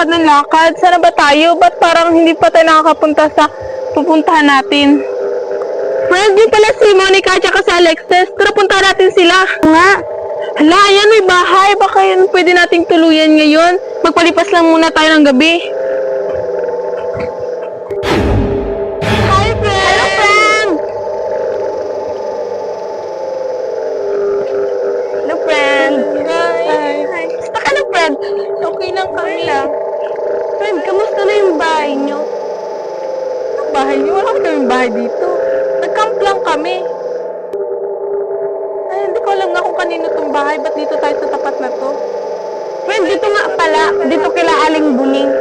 lakad ng lakad. Sana ba tayo? Ba't parang hindi pa tayo nakakapunta sa pupuntahan natin? Friend, yun pala si Monica at si Alexis. Tara, punta natin sila. Nga. Hala, ayan, may bahay. Baka yan pwede nating tuluyan ngayon. Magpalipas lang muna tayo ng gabi. Hi, friend! Hello, friend! Hello, friend! Hi! Basta ka lang, friend? Okay lang kami. Friend, kamusta na yung bahay nyo? Anong bahay nyo? Wala kaming bahay dito. Nag-camp lang kami. Ay, hindi ko alam nga kung kanino tong bahay. Ba't dito tayo sa tapat na to? Friend, dito nga pala. Dito kila Aling Buning.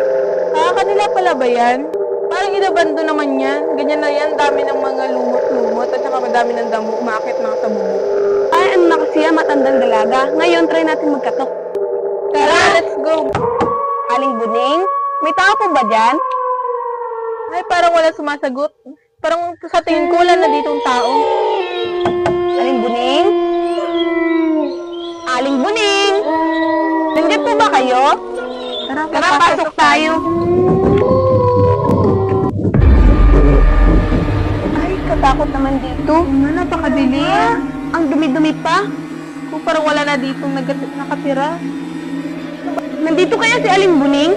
Ah, kanila pala ba yan? Parang inabando naman yan. Ganyan na yan. Dami ng mga lumot-lumot. At saka madami ng damo umakit na sa bubong. Ay, ano na kasi yan? Matandang dalaga. Ngayon, try natin magkatok. Tara, let's go. Aling Buning, may tao po ba dyan? Ay, parang wala sumasagot. Parang sa tingin ko wala na ditong tao. Aling Buning? Aling Buning! Nandiyan po ba kayo? Tara, pasok tayo. Ay, katakot naman dito. Napakadilim. Ang dumi-dumi pa. Kung parang wala na ditong nakatira. Nandito kaya si Aling Buning?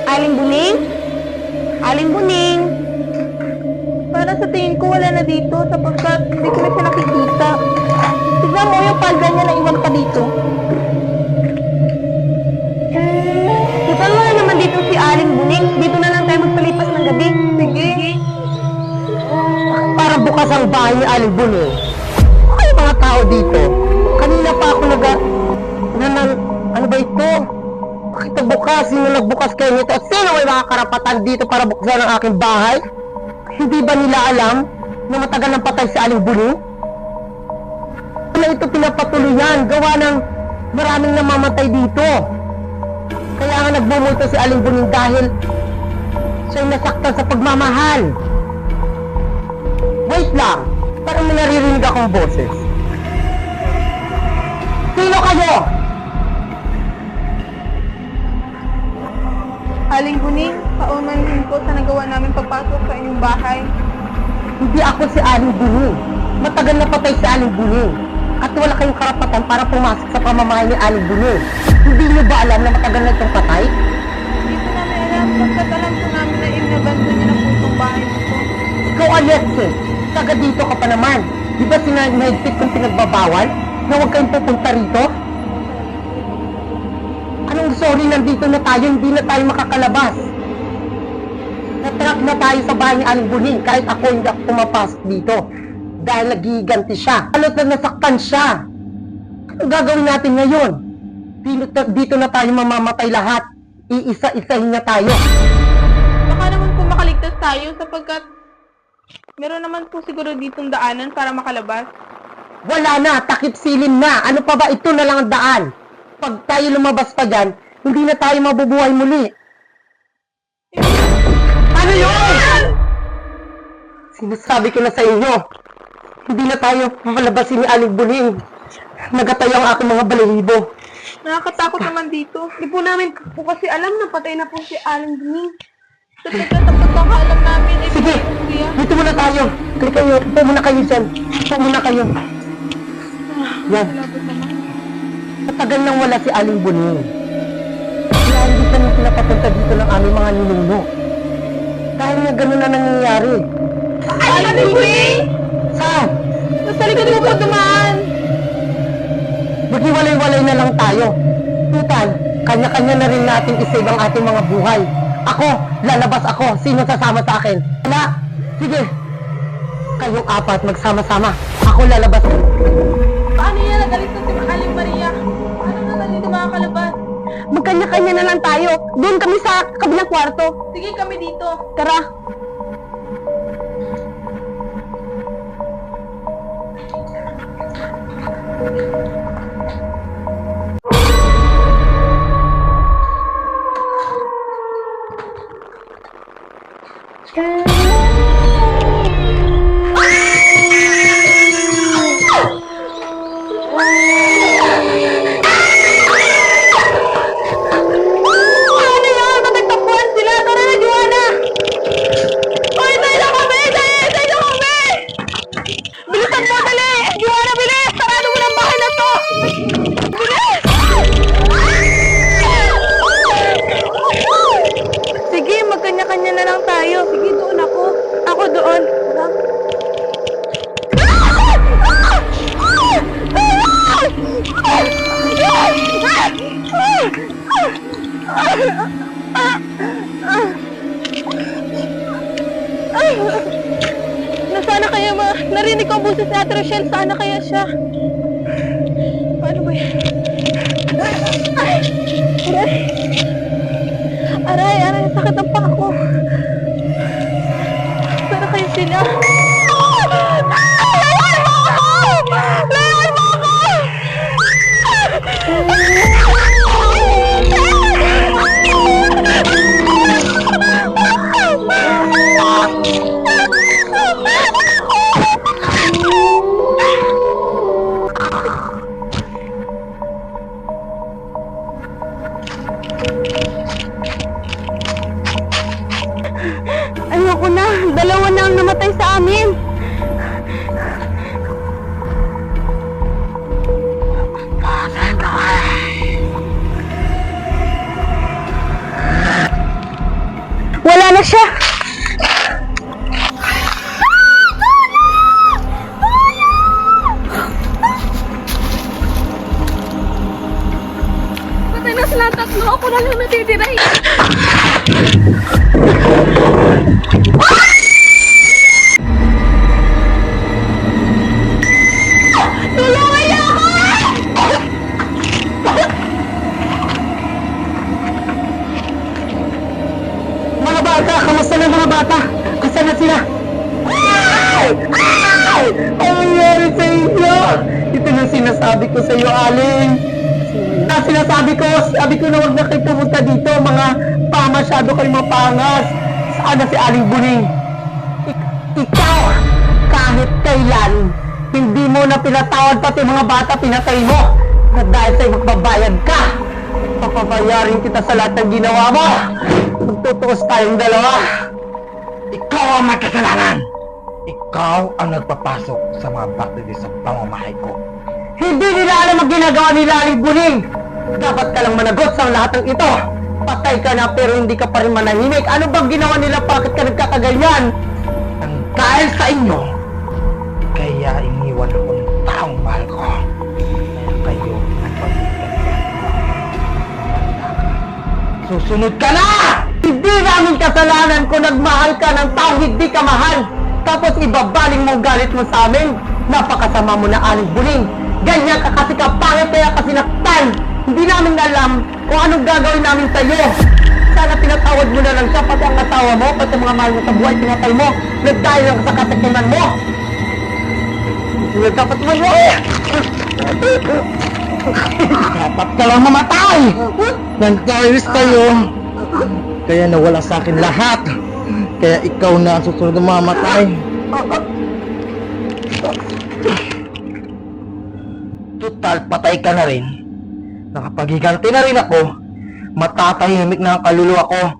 Aling Buning? Aling Buning? Para sa tingin ko wala na dito sapagkat hindi ko na siya nakikita. Tignan mo yung palda niya na iwan pa dito. Tignan mo na naman dito si Aling Buning. Dito na lang tayo magpalipas ng gabi. Sige. Para bukas ang bahay ni Aling Buning. Ay, mga tao dito. Kanina pa ako ano ba ito? Bakit nagbukas? Sino nagbukas kayo nito? At sino may mga karapatan dito para buksan ang aking bahay? Hindi ba nila alam na matagal ng patay si Aling Buning? Na ito pinapatuloyan, gawa ng maraming namamatay dito. Kaya nga nagbumulto si Aling Buning dahil siya'y nasaktan sa pagmamahal. Wait lang, parang may naririnig akong boses. Sino kayo? Aling Buning, paumanhin ko sa nagawa namin pagpasok sa inyong bahay. Hindi ako si Aling Buning. Matagal na patay si Aling Buning. At wala kayong karapatan para pumasok sa pamamahay ni Aling Buning. Hindi niyo ba alam na matagal na itong patay? Hindi ko namin alam. Pagkat alam ko namin na inabando niyo na po itong bahay nito. Ikaw, Alexis, taga dito ka pa naman. Di ba sinahigpit kong pinagbabawal na huwag kayong pupunta rito? Anong sorry, nandito na tayo, hindi na tayo makakalabas. Natrap na tayo sa bahay ni Aling Buning kahit ako hindi ako pumapasok dito. Dahil nagiganti siya. Halos na nasaktan siya. Anong gagawin natin ngayon? Dito na tayo mamamatay lahat. Iisa-isahin na tayo. Baka naman po makaligtas tayo sapagkat meron naman po siguro ditong daanan para makalabas. Wala na, takip silim na. Ano pa ba, ito na lang ang daan. Pag tayo lumabas pa dyan, hindi na tayo mabubuhay muli. Ano yun? Sinasabi ko na sa inyo, hindi na tayo papalabasin ni Aling Buning. Nagatay ang aking mga balahibo. Nakakatakot naman dito. Hindi po namin po kasi alam na patay na po si Aling Buning. Sapagkat ang pagkakaalam namin ay Sige, siya. dito muna tayo. Upo muna kayo dyan. Upo muna kayo. Yan. Labot naman. Matagal nang wala si Aling Buning. Kaya hindi kami pinapapunta dito ng aming mga ninuno. Dahil nga ganun na nangyayari. Ay, Aling Buning! Saan? Nasa likod mo po dumaan. Maghiwalay-walay na lang tayo. Tutal, kanya-kanya na rin natin isave ang ating mga buhay. Ako, lalabas ako. Sino sasama sa akin? Wala. Sige. Kayong apat magsama-sama. Ako lalabas. Paano yan? Nagalit na si Aling Maria. Paano na dito makakalabas? Magkanya-kanya na lang tayo. Doon kami sa kabilang kwarto. Sige, kami dito. Tara. Nasaan na kaya narinig ko ang boses ni Ate Rochelle. Saan na kaya siya? Paano ba yan? Aray, sakit ang paa ko. Saan na kaya sila? Layan mo ako! Layan mo ako! Ayoko na. Dalawa na ang namatay sa amin. Wala na siya. Patay na sila tatlo. Ako na lang natitira. Tulungan niyo ako! Mga bata, kamusta na mga bata? Asan na sila? Ay! Ay! Ang nangyari sa inyo? Ito na sinasabi ko sa iyo, Aling. Sabi ko na huwag na kayo pumunta dito, mga pamasyado kayo mapangas. Saan na si Aling Buning? Ikaw, kahit kailan, hindi mo na pinatawad pati mga bata, pinatay mo. At dahil sa'yo magbabayad ka, papabayarin kita sa lahat ng ginawa mo. Magtutuos tayong dalawa. Ikaw ang may kasalanan! Ikaw ang nagpapasok sa mga bakterya sa pamamahay ko. Hindi nila alam ang ginagawa nila, Aling Buning. Dapat ka lang managot sa lahat ng ito. Patay ka na pero hindi ka pa rin manahimik. Ano bang ginawa nila? Bakit ka nagkakaganyan? Ang dahil sa inyo, kaya iniwan ako ng taong mahal ko. Kaya kayo ang pagbigan ko. Susunod ka na! Hindi namin kasalanan kung nagmahal ka ng taong hindi ka mahal. Tapos ibabaling mo ang galit mo sa amin. Napakasama mo na, Aling Buning. Ganyan ka kasi kapangit kaya kasi sinaktan. Hindi namin alam kung anong gagawin namin sa iyo. Sana pinatawad mo na lang siya, pati ang asawa mo, pati ang mga mahal mo sa buhay, pinatay mo. Nagdahil lang sa katikiman mo. Dapat mo mo! Dapat ka lang mamatay! Nang-terrorist kayo. Kaya nawala sa akin lahat. Kaya ikaw na ang susunod na mamatay. Total, patay ka na rin. Nakapaghiganti na rin ako. Matatahimik na ang kaluluwa ko.